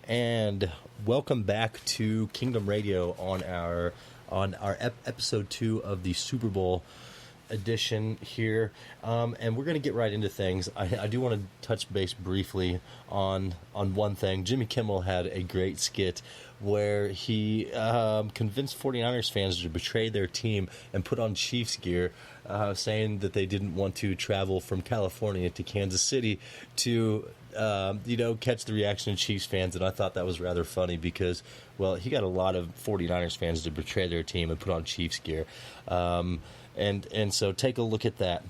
And welcome back to Kingdom Radio on our episode 2 of the Super Bowl edition here, and we're going to get right into things. I do want to touch base briefly on one thing. Jimmy Kimmel had a great skit where he convinced 49ers fans to betray their team and put on Chiefs gear, saying that they didn't want to travel from California to Kansas City to catch the reaction of Chiefs fans. And I thought that was rather funny because, well, he got a lot of 49ers fans to betray their team and put on Chiefs gear. And so take a look at that.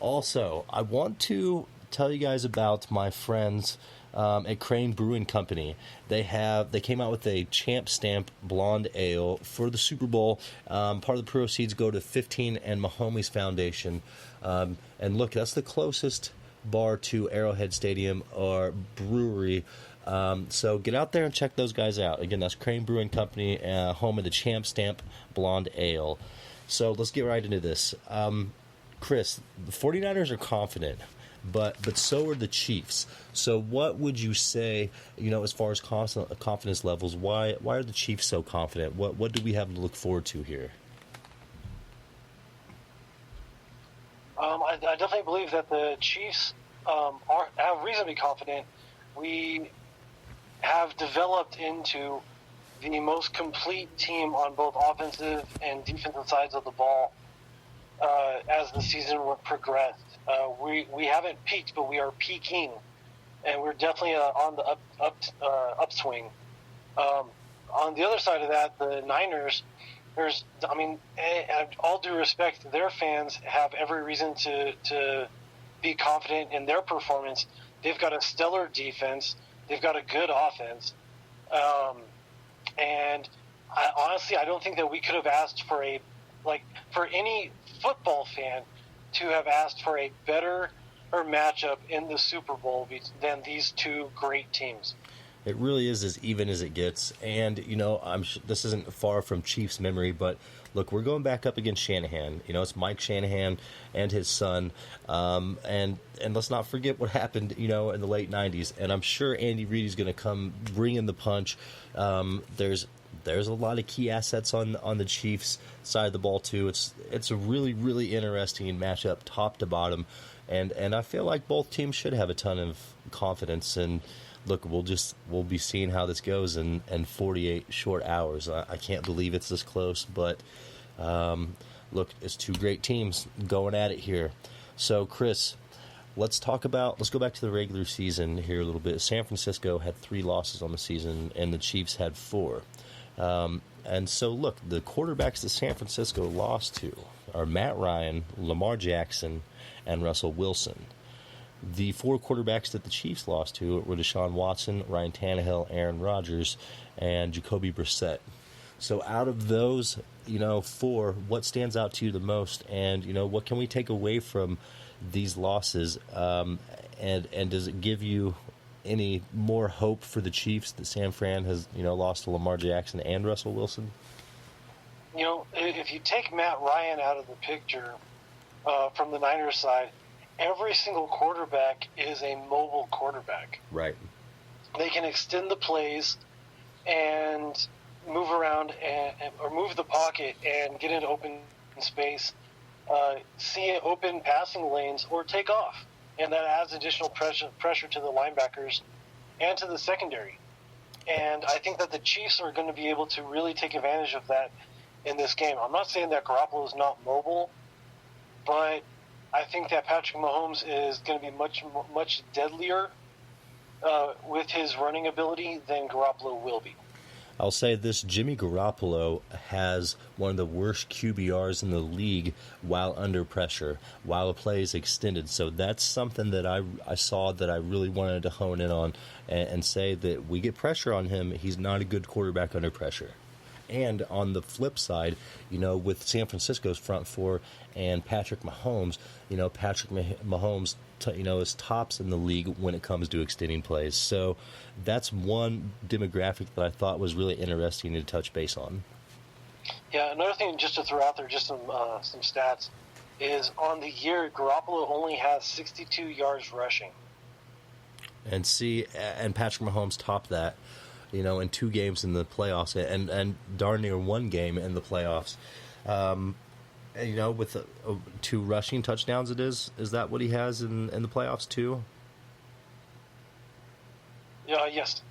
Also, I want to tell you guys about my friends at Crane Brewing Company. They came out with a Champ Stamp Blonde Ale for the Super Bowl. Part of the proceeds go to 15 and Mahomes Foundation. And look, that's the closest bar to Arrowhead Stadium or brewery. So get out there and check those guys out. Again, that's Crane Brewing Company, home of the Champ Stamp Blonde Ale. So let's get right into this. Kris, the 49ers are confident, but so are the Chiefs. So what would you say, as far as confidence levels, why are the Chiefs so confident? What do we have to look forward to here? I definitely believe that the Chiefs have reason to be confident. We have developed into the most complete team on both offensive and defensive sides of the ball as the season progressed. We haven't peaked, but we are peaking, and we're definitely on the upswing. On the other side of that, the Niners, all due respect, their fans have every reason to be confident in their performance. They've got a stellar defense. They've got a good offense. And I don't think that we could have asked for for any football fan to have asked for a better matchup in the Super Bowl than these two great teams. It really is as even as it gets, and I'm sure this isn't far from Chiefs' memory, but look, we're going back up against Shanahan. It's Mike Shanahan and his son, and let's not forget what happened, in the late '90s. And I'm sure Andy Reid is going to come bring in the punch. There's a lot of key assets on the Chiefs side of the ball too. It's a really, really interesting matchup, top to bottom, and I feel like both teams should have a ton of confidence. And look, we'll be seeing how this goes in 48 short hours. I can't believe it's this close, but look, it's two great teams going at it here. So, Kris, let's go back to the regular season here a little bit. San Francisco had 3 losses on the season, and the Chiefs had 4. And so, look, the quarterbacks that San Francisco lost to are Matt Ryan, Lamar Jackson, and Russell Wilson. The 4 quarterbacks that the Chiefs lost to were Deshaun Watson, Ryan Tannehill, Aaron Rodgers, and Jacoby Brissett. So out of those, 4, what stands out to you the most? And, what can we take away from these losses? And does it give you any more hope for the Chiefs that San Fran has, lost to Lamar Jackson and Russell Wilson? If you take Matt Ryan out of the picture from the Niners side, every single quarterback is a mobile quarterback. Right. They can extend the plays and move around or move the pocket and get into open space, see open passing lanes, or take off. And that adds additional pressure to the linebackers and to the secondary. And I think that the Chiefs are going to be able to really take advantage of that in this game. I'm not saying that Garoppolo is not mobile, but I think that Patrick Mahomes is going to be much deadlier with his running ability than Garoppolo will be. I'll say this, Jimmy Garoppolo has one of the worst QBRs in the league while under pressure, while a play is extended. So that's something that I saw that I really wanted to hone in on and say that we get pressure on him. He's not a good quarterback under pressure. And on the flip side, with San Francisco's front 4 and Patrick Mahomes, Patrick Mahomes, is tops in the league when it comes to extending plays. So that's one demographic that I thought was really interesting to touch base on. Yeah, another thing just to throw out there, just some stats, is on the year, Garoppolo only has 62 yards rushing. And Patrick Mahomes topped that. in 2 games in the playoffs, and darn near 1 game in the playoffs. With 2 rushing touchdowns, is that what he has in the playoffs too? Yeah. Yes.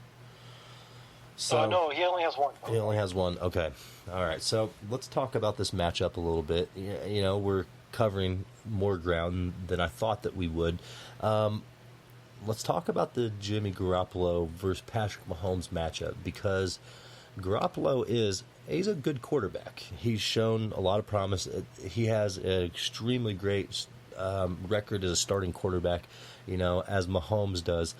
So no, he only has 1. He only has 1. Okay. All right. So let's talk about this matchup a little bit. We're covering more ground than I thought that we would. Let's talk about the Jimmy Garoppolo versus Patrick Mahomes matchup, because Garoppolo he's a good quarterback. He's shown a lot of promise. He has an extremely great record as a starting quarterback, as Mahomes does.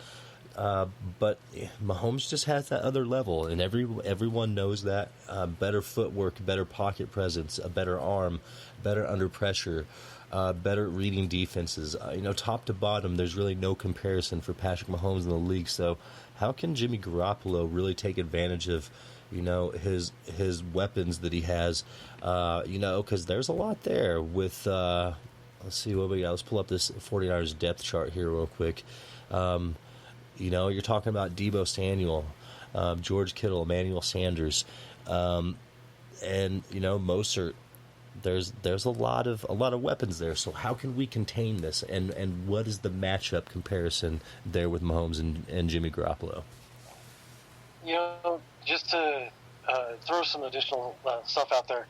But Mahomes just has that other level, and everyone knows that. Better footwork, better pocket presence, a better arm, better under pressure, better at reading defenses. Top to bottom, there's really no comparison for Patrick Mahomes in the league. So how can Jimmy Garoppolo really take advantage of, his weapons that he has? Because there's a lot there with, let's see what we got. Let's pull up this 49ers depth chart here real quick. You're talking about Deebo Samuel, George Kittle, Emmanuel Sanders, and Mostert. There's a lot of weapons there. So how can we contain this? And what is the matchup comparison there with Mahomes and Jimmy Garoppolo? Just to throw some additional stuff out there.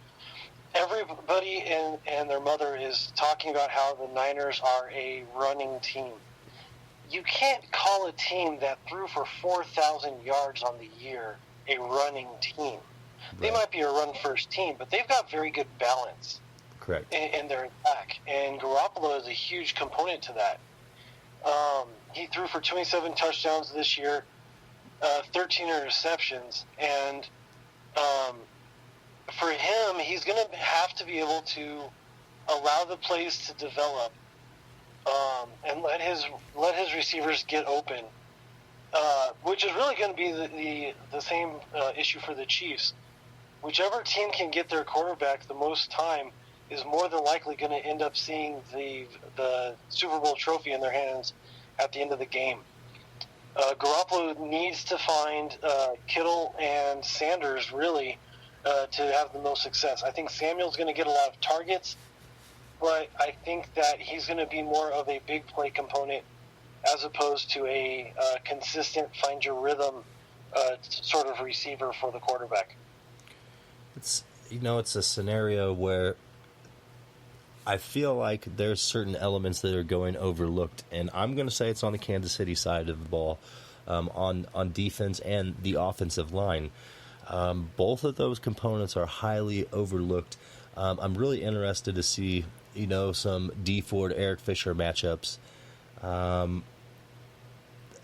Everybody and their mother is talking about how the Niners are a running team. You can't call a team that threw for 4,000 yards on the year a running team. Right. They might be a run-first team, but they've got very good balance. Correct. In their attack, and Garoppolo is a huge component to that. He threw for 27 touchdowns this year, 13 interceptions, and for him, he's going to have to be able to allow the plays to develop. And let his receivers get open, which is really going to be the same issue for the Chiefs. Whichever team can get their quarterback the most time is more than likely going to end up seeing the Super Bowl trophy in their hands at the end of the game. Garoppolo needs to find Kittle and Sanders really to have the most success. I think Samuel's going to get a lot of targets, but I think that he's going to be more of a big play component as opposed to a consistent find your rhythm sort of receiver for the quarterback. It's a scenario where I feel like there's certain elements that are going overlooked, and I'm going to say it's on the Kansas City side of the ball, on defense and the offensive line. Both of those components are highly overlooked. I'm really interested to see some D Ford, Eric Fisher matchups, and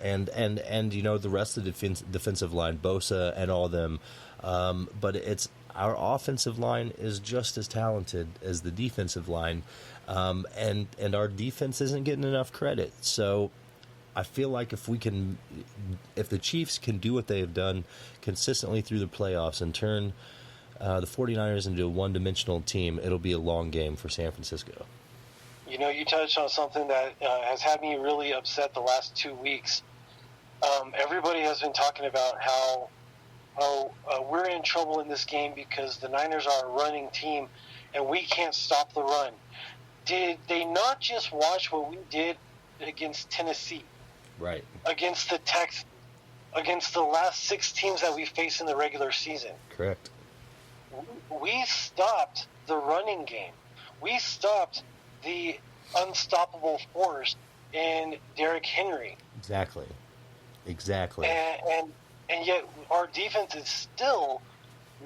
the rest of the defensive line, Bosa and all of them. But it's our offensive line is just as talented as the defensive line, and our defense isn't getting enough credit. So I feel like if the Chiefs can do what they have done consistently through the playoffs and turn the 49ers into a one-dimensional team, it'll be a long game for San Francisco. You touched on something that has had me really upset the last 2 weeks. Everybody has been talking about how we're in trouble in this game because the Niners are a running team and we can't stop the run. Did they not just watch what we did against Tennessee? Right. Against the Texans? Against the last 6 teams that we faced in the regular season? Correct. We stopped the running game. We stopped the unstoppable force in Derrick Henry. Exactly. And yet our defense is still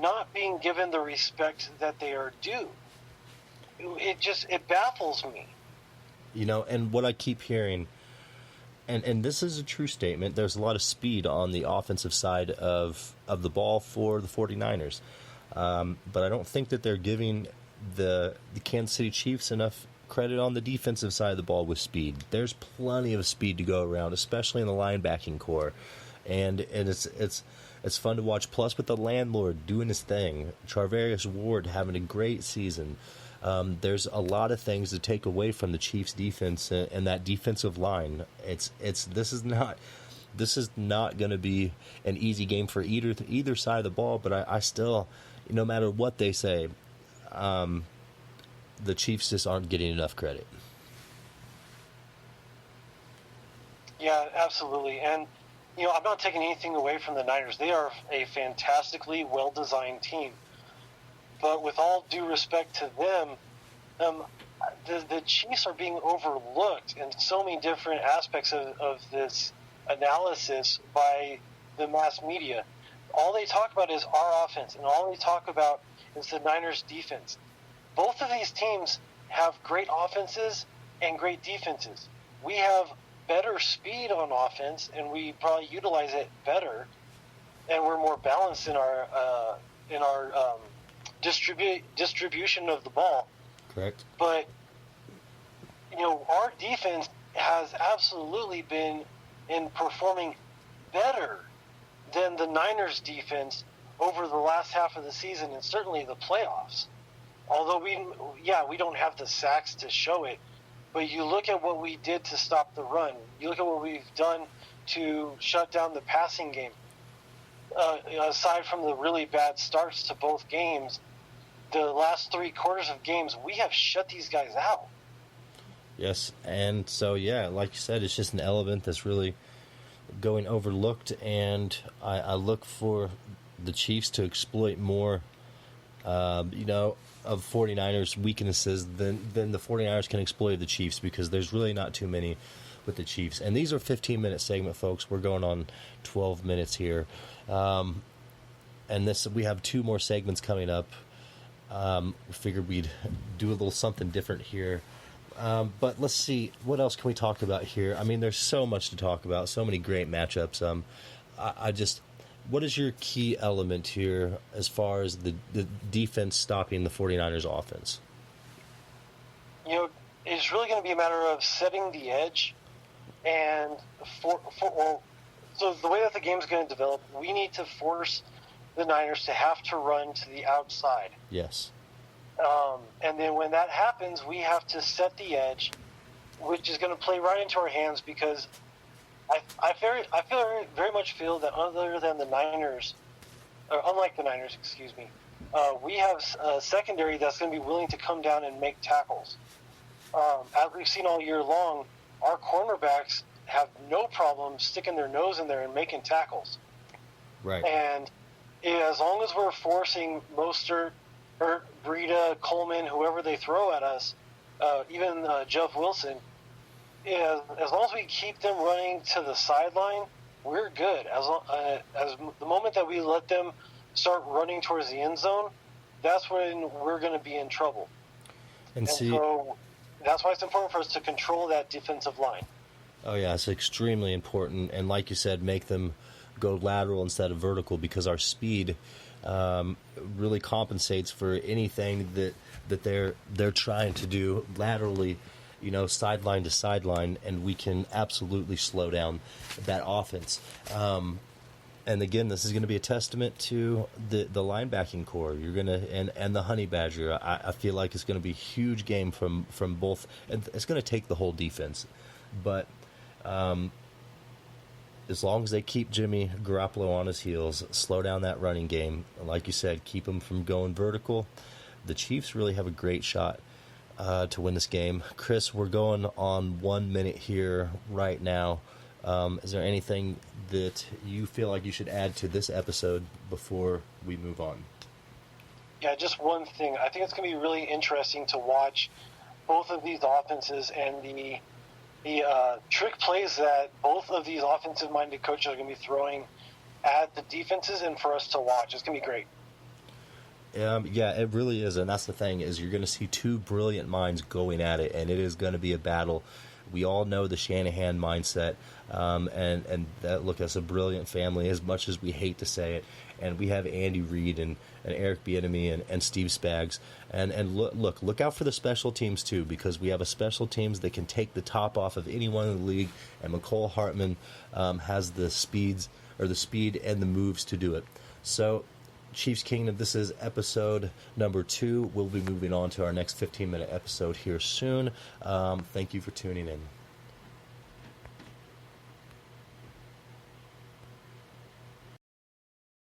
not being given the respect that they are due. It baffles me. And what I keep hearing, and this is a true statement, there's a lot of speed on the offensive side of the ball for the 49ers. But I don't think that they're giving the Kansas City Chiefs enough credit on the defensive side of the ball with speed. There's plenty of speed to go around, especially in the linebacking core. And it's fun to watch. Plus, with the landlord doing his thing, Charvarius Ward having a great season. There's a lot of things to take away from the Chiefs' defense and that defensive line. This is not this is not going to be an easy game for either side of the ball, but I still, no matter what they say, the Chiefs just aren't getting enough credit. Yeah, absolutely. And, I'm not taking anything away from the Niners. They are a fantastically well-designed team. But with all due respect to them, the Chiefs are being overlooked in so many different aspects of this analysis by the mass media. All they talk about is our offense, and all they talk about is the Niners' defense. Both of these teams have great offenses and great defenses. We have better speed on offense, and we probably utilize it better, and we're more balanced in our distribution of the ball. Correct. But our defense has absolutely been in performing better than the Niners' defense over the last half of the season, and certainly the playoffs. Although we don't have the sacks to show it, but you look at what we did to stop the run. You look at what we've done to shut down the passing game. Aside from the really bad starts to both games, the last 3 quarters of games, we have shut these guys out. Yes, and so, like you said, it's just an element that's really going overlooked, and I look for the Chiefs to exploit more, of 49ers' weaknesses than the 49ers can exploit the Chiefs, because there's really not too many with the Chiefs. And these are 15-minute segment, folks. We're going on 12 minutes here. And we have 2 more segments coming up. We figured we'd do a little something different here. But let's see, what else can we talk about here? I mean, there's so much to talk about, so many great matchups. What is your key element here as far as the defense stopping the 49ers offense? It's really going to be a matter of setting the edge, and so the way that the game's going to develop, we need to force the Niners to have to run to the outside. Yes. And then when that happens, we have to set the edge, which is going to play right into our hands, because I very much feel that other than the Niners, or unlike the Niners, we have a secondary that's going to be willing to come down and make tackles. As we've seen all year long, our cornerbacks have no problem sticking their nose in there and making tackles. Right. And as long as we're forcing Mostert, Breida, Coleman, whoever they throw at us, even Jeff Wilson, as long as we keep them running to the sideline, we're good. As the moment that we let them start running towards the end zone, that's when we're going to be in trouble. So that's why it's important for us to control that defensive line. Oh, yeah, it's extremely important. And like you said, make them go lateral instead of vertical, because our speed really compensates for anything that they're trying to do laterally, sideline to sideline, and we can absolutely slow down that offense. And again, this is going to be a testament to the linebacking core. You're going to and the Honey Badger. I feel like it's going to be a huge game from both, and it's going to take the whole defense. But as long as they keep Jimmy Garoppolo on his heels, slow down that running game, like you said, keep him from going vertical, the Chiefs really have a great shot to win this game. Kris, we're going on 1 minute here right now. Is there anything that you feel like you should add to this episode before we move on? Yeah, just one thing. I think it's going to be really interesting to watch both of these offenses and the trick plays that both of these offensive-minded coaches are going to be throwing at the defenses, and for us to watch. It's going to be great. Yeah, it really is, and that's the thing, is you're going to see 2 brilliant minds going at it, and it is going to be a battle. We all know the Shanahan mindset, and that, look, that's a brilliant family, as much as we hate to say it. And we have Andy Reid and Eric Bieniemy and Steve Spags. And look out for the special teams, too, because we have a special teams that can take the top off of anyone in the league, and McCole Hartman has the speed and the moves to do it. So, Chiefs Kingdom, this is episode number 2. We'll be moving on to our next 15-minute episode here soon. Thank you for tuning in.